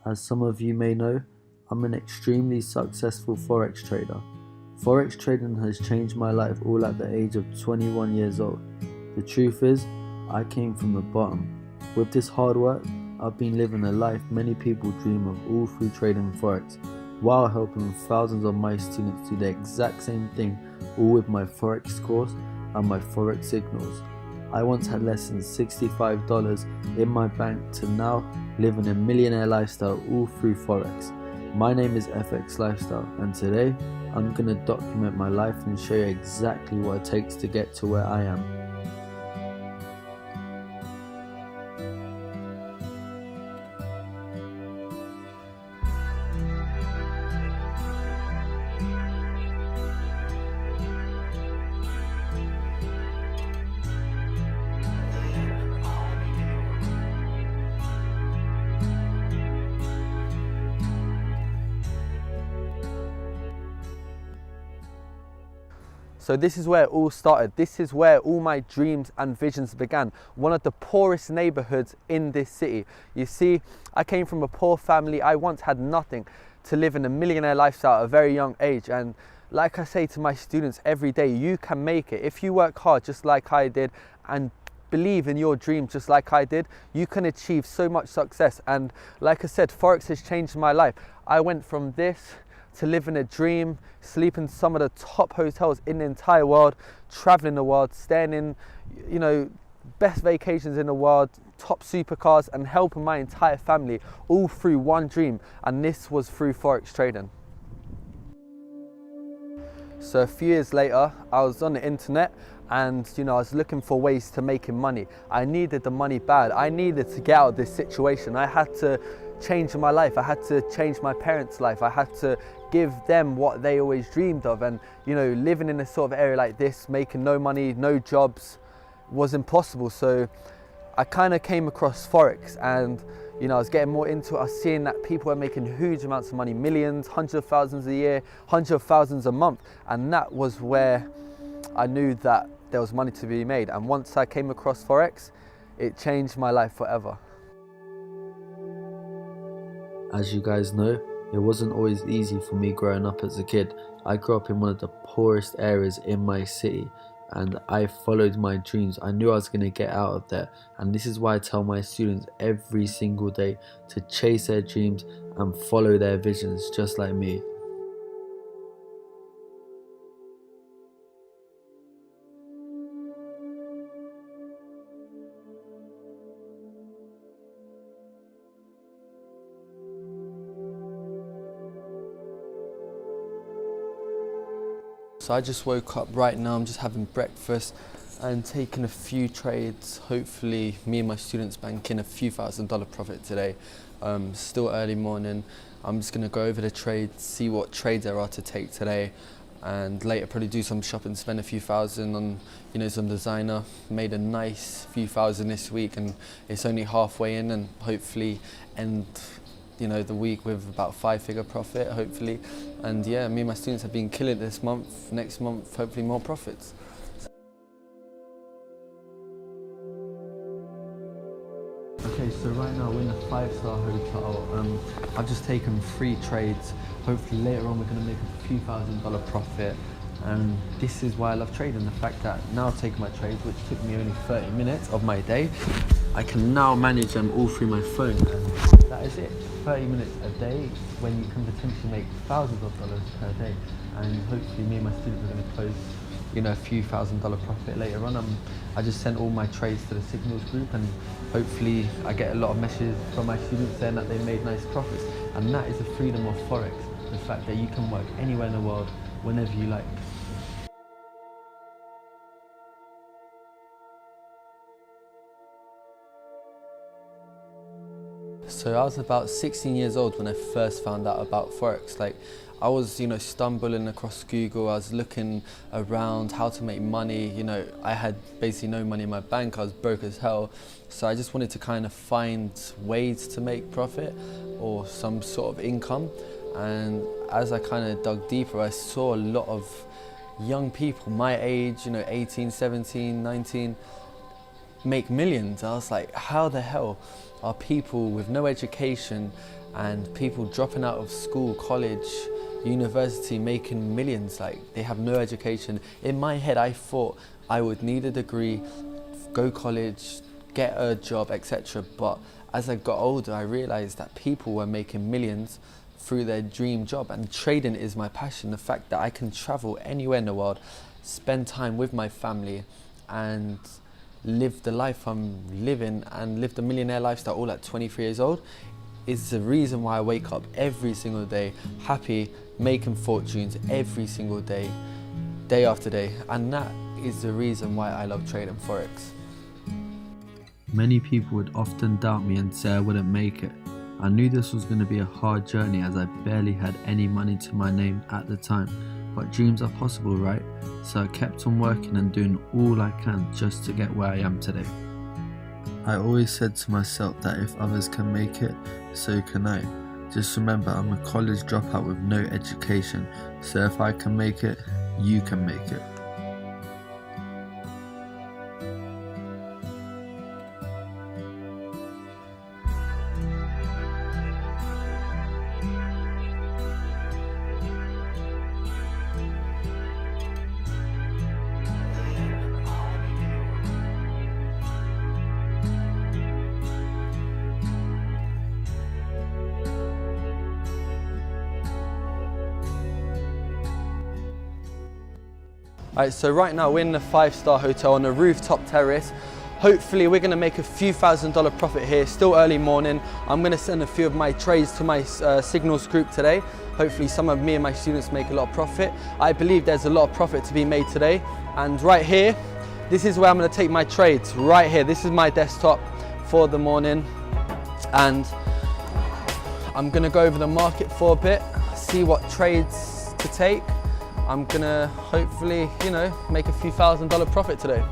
As some of you may know, I'm an extremely successful forex trader. Forex trading has changed my life all at the age of 21 years old. The truth is, I came from the bottom. With this hard work, I've been living a life many people dream of all through trading forex, while helping thousands of my students do the exact same thing, all with my forex course and my forex signals. I once had less than $65 in my bank to now living a millionaire lifestyle all through forex. My name is FX Lifestyle, and today I'm going to document my life and show you exactly what it takes to get to where I am. So this is where it all started. This is where all my dreams and visions began. One of the poorest neighborhoods in this city. You see, I came from a poor family. I once had nothing to live in a millionaire lifestyle at a very young age. And like I say to my students every day, you can make it. If you work hard just like I did and believe in your dream just like I did, you can achieve so much success. And like I said, forex has changed my life. I went from this to living a dream, sleeping in some of the top hotels in the entire world, traveling the world, staying in, best vacations in the world, top supercars, and helping my entire family all through one dream. And this was through forex trading. So a few years later, I was on the internet and I was looking for ways to making money. I needed the money bad. I needed to get out of this situation. I had to change my life. I had to change my parents' life. I had to give them what they always dreamed of. And living in a sort of area like this, making no money, no jobs, was impossible. So I kind of came across forex, and I was getting more into it. I was seeing that people were making huge amounts of money, millions, hundreds of thousands a year, hundreds of thousands a month. And that was where I knew that there was money to be made. And once I came across forex, it changed my life forever. As you guys know, it wasn't always easy for me growing up as a kid. I grew up in one of the poorest areas in my city, and I followed my dreams. I knew I was going to get out of there, and this is why I tell my students every single day to chase their dreams and follow their visions just like me. So I just woke up right now. I'm just having breakfast and taking a few trades. Hopefully me and my students bank in a few $1,000 profit today. Still early morning. I'm just going to go over the trades, see what trades there are to take today, and later probably do some shopping, spend a few thousand on some designer. Made a nice few thousand this week, and it's only halfway in, and hopefully end the week with about 5-figure profit, hopefully. And yeah, me and my students have been killing it this month. Next month, hopefully more profits. Okay, so right now we're in a 5-star hotel. I've just taken 3 trades. Hopefully later on we're going to make a few $1,000 profit. And this is why I love trading, the fact that now I've taken my trades, which took me only 30 minutes of my day, I can now manage them all through my phone. And that is it. 30 minutes a day when you can potentially make thousands of dollars per day. And hopefully me and my students are going to close a few $1,000 profit later on. I just sent all my trades to the signals group, and hopefully I get a lot of messages from my students saying that they made nice profits. And that is the freedom of forex, the fact that you can work anywhere in the world whenever you like. So I was about 16 years old when I first found out about forex. I was, stumbling across Google. I was looking around how to make money. I had basically no money in my bank. I was broke as hell. So I just wanted to kind of find ways to make profit or some sort of income. And as I kind of dug deeper, I saw a lot of young people my age, 18, 17, 19, make millions. I was like, how the hell are people with no education and people dropping out of school, college, university making millions? Like, they have no education. In my head, I thought I would need a degree, go college, get a job, etc. But as I got older, I realized that people were making millions through their dream job, and trading is my passion. The fact that I can travel anywhere in the world, spend time with my family and live the life I'm living and live the millionaire lifestyle all at 23 years old is the reason why I wake up every single day happy, making fortunes every single day, day after day. And that is the reason why I love trading forex. Many people would often doubt me and say I wouldn't make it. I knew this was going to be a hard journey as I barely had any money to my name at the time, but dreams are possible, right? So I kept on working and doing all I can just to get where I am today. I always said to myself that if others can make it, so can I. Just remember, I'm a college dropout with no education, so if I can make it, you can make it. Alright, so right now we're in the 5-star hotel on a rooftop terrace. Hopefully we're going to make a few $1,000s profit here. Still early morning. I'm going to send a few of my trades to my signals group today. Hopefully some of me and my students make a lot of profit. I believe there's a lot of profit to be made today. And right here, this is where I'm going to take my trades. Right here, this is my desktop for the morning. And I'm going to go over the market for a bit, see what trades to take. I'm gonna hopefully, make a few $1,000s profit today.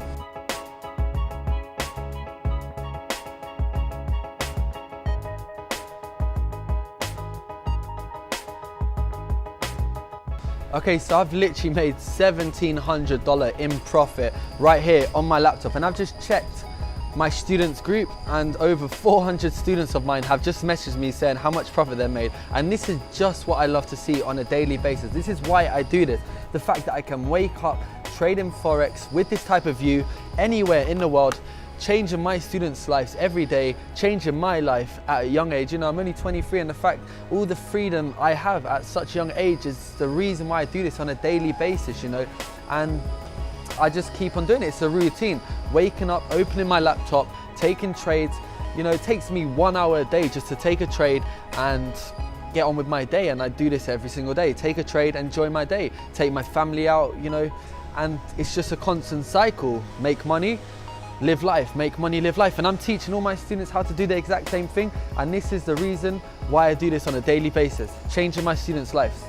Okay, so I've literally made $1,700 in profit right here on my laptop, and I've just checked my students group and over 400 students of mine have just messaged me saying how much profit they made. And this is just what I love to see on a daily basis. This is why I do this. The fact that I can wake up trading forex with this type of view anywhere in the world, changing my students' lives every day, changing my life at a young age. I'm only 23, and the fact all the freedom I have at such a young age is the reason why I do this on a daily basis, and I just keep on doing it. It's a routine. Waking up, opening my laptop, taking trades. It takes me 1 hour a day just to take a trade and get on with my day. And I do this every single day. Take a trade, enjoy my day, take my family out, and it's just a constant cycle. Make money, live life, make money, live life. And I'm teaching all my students how to do the exact same thing. And this is the reason why I do this on a daily basis, changing my students' lives.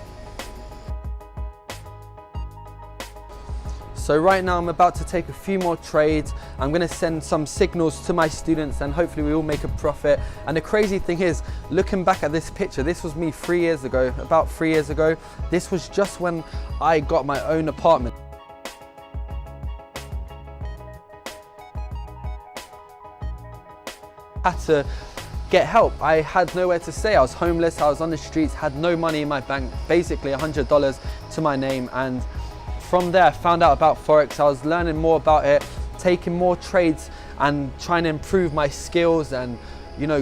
So right now I'm about to take a few more trades. I'm going to send some signals to my students and hopefully we all make a profit. And the crazy thing is, looking back at this picture, this was me 3 years ago, about 3 years ago. This was just when I got my own apartment. I had to get help. I had nowhere to stay. I was homeless, I was on the streets, had no money in my bank, basically $100 to my name. And from there, I found out about forex. I was learning more about it, taking more trades and trying to improve my skills and,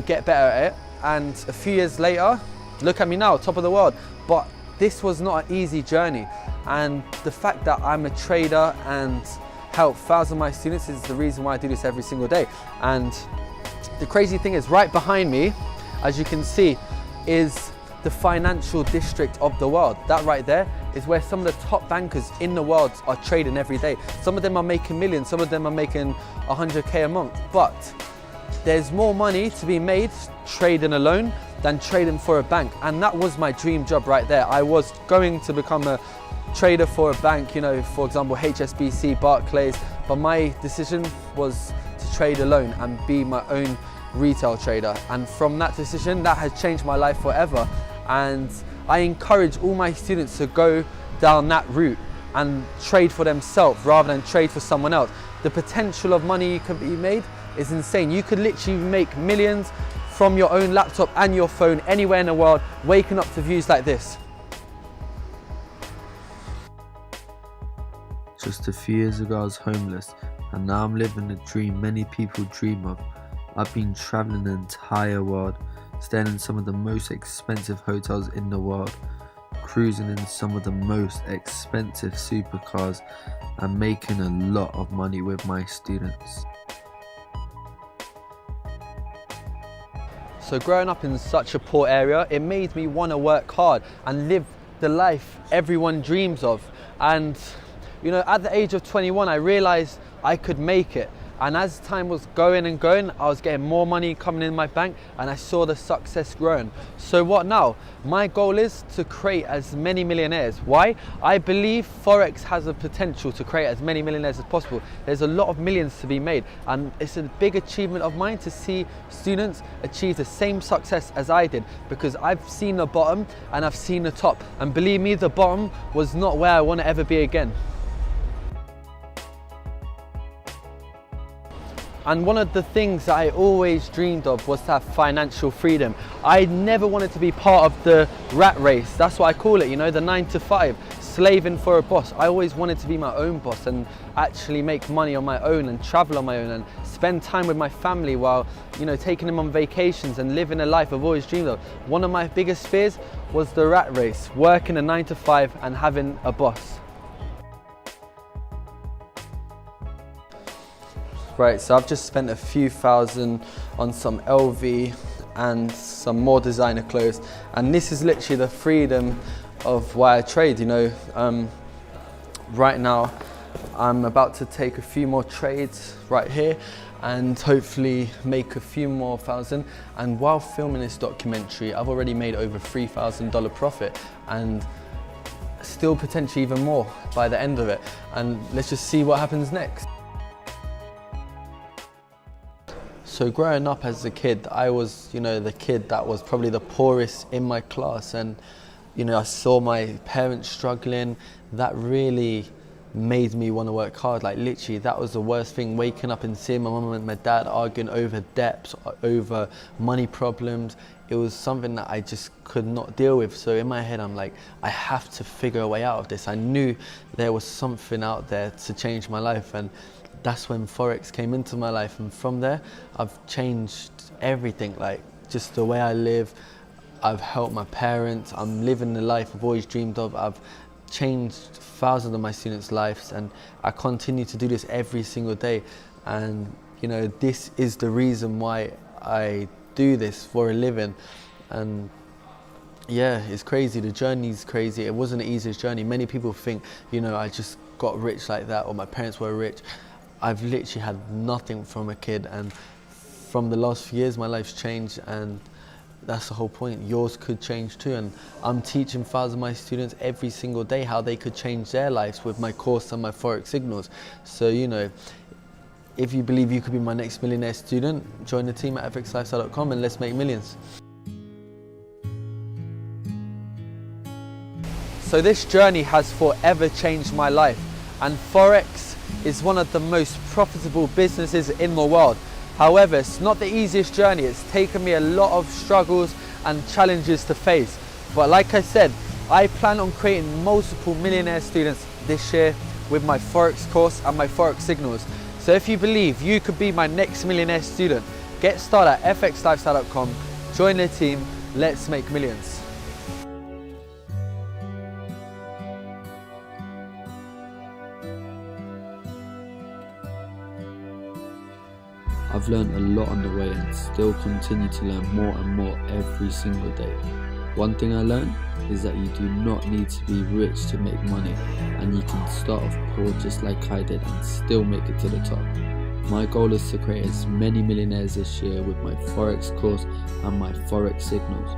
get better at it. And a few years later, look at me now, top of the world. But this was not an easy journey. And the fact that I'm a trader and help thousands of my students is the reason why I do this every single day. And the crazy thing is, right behind me, as you can see, is the financial district of the world. That right there is where some of the top bankers in the world are trading every day. Some of them are making millions, some of them are making 100K a month. But there's more money to be made trading alone than trading for a bank. And that was my dream job right there. I was going to become a trader for a bank, for example, HSBC, Barclays. But my decision was to trade alone and be my own retail trader. And from that decision, that has changed my life forever. And I encourage all my students to go down that route and trade for themselves rather than trade for someone else. The potential of money you can be made is insane. You could literally make millions from your own laptop and your phone anywhere in the world, waking up to views like this. Just a few years ago I was homeless, and now I'm living a dream many people dream of. I've been traveling the entire world, staying in some of the most expensive hotels in the world, cruising in some of the most expensive supercars, and making a lot of money with my students. So growing up in such a poor area, it made me want to work hard and live the life everyone dreams of. And you know, at the age of 21, I realized I could make it. And as time was going and going, I was getting more money coming in my bank, and I saw the success growing. So what now? My goal is to create as many millionaires. Why? I believe Forex has a potential to create as many millionaires as possible. There's a lot of millions to be made, and it's a big achievement of mine to see students achieve the same success as I did, because I've seen the bottom and I've seen the top. And believe me, the bottom was not where I want to ever be again. And one of the things that I always dreamed of was to have financial freedom. I never wanted to be part of the rat race. That's what I call it, you know, the 9 to 5, slaving for a boss. I always wanted to be my own boss and actually make money on my own and travel on my own and spend time with my family while, you know, taking them on vacations and living a life I've always dreamed of. One of my biggest fears was the rat race, working a 9 to 5 and having a boss. Right, so I've just spent a few thousand on some LV and some more designer clothes, and this is literally the freedom of why I trade, you know. Right now I'm about to take a few more trades right here and hopefully make a few more thousand. And while filming this documentary, I've already made over $3,000 profit, and still potentially even more by the end of it. And let's just see what happens next. So growing up as a kid, I was, you know, the kid that was probably the poorest in my class, and you know, I saw my parents struggling. That really made me want to work hard. Like literally, that was the worst thing, waking up and seeing my mum and my dad arguing over debts, over money problems. It was something that I just could not deal with. So in my head, I'm like, I have to figure a way out of this. I knew there was something out there to change my life, and that's when Forex came into my life. And from there, I've changed everything, like just the way I live. I've helped my parents. I'm living the life I've always dreamed of. I've changed thousands of my students' lives, and I continue to do this every single day. And you know, this is the reason why I do this for a living. And yeah, it's crazy. The journey's crazy. It wasn't the easiest journey. Many people think, you know, I just got rich like that, or my parents were rich. I've literally had nothing from a kid, and from the last few years my life's changed, and that's the whole point. Yours could change too, and I'm teaching thousands of my students every single day how they could change their lives with my course and my Forex signals. So you know, if you believe you could be my next millionaire student, join the team at fxlifestyle.com and let's make millions. So this journey has forever changed my life, and Forex is one of the most profitable businesses in the world. However, it's not the easiest journey. It's taken me a lot of struggles and challenges to face. But like I said, I plan on creating multiple millionaire students this year with my Forex course and my Forex signals. So if you believe you could be my next millionaire student, get started at fxlifestyle.com, join the team, let's make millions. I've learned a lot on the way and still continue to learn more and more every single day. One thing I learned is that you do not need to be rich to make money, and you can start off poor just like I did and still make it to the top. My goal is to create as many millionaires this year with my Forex course and my Forex signals.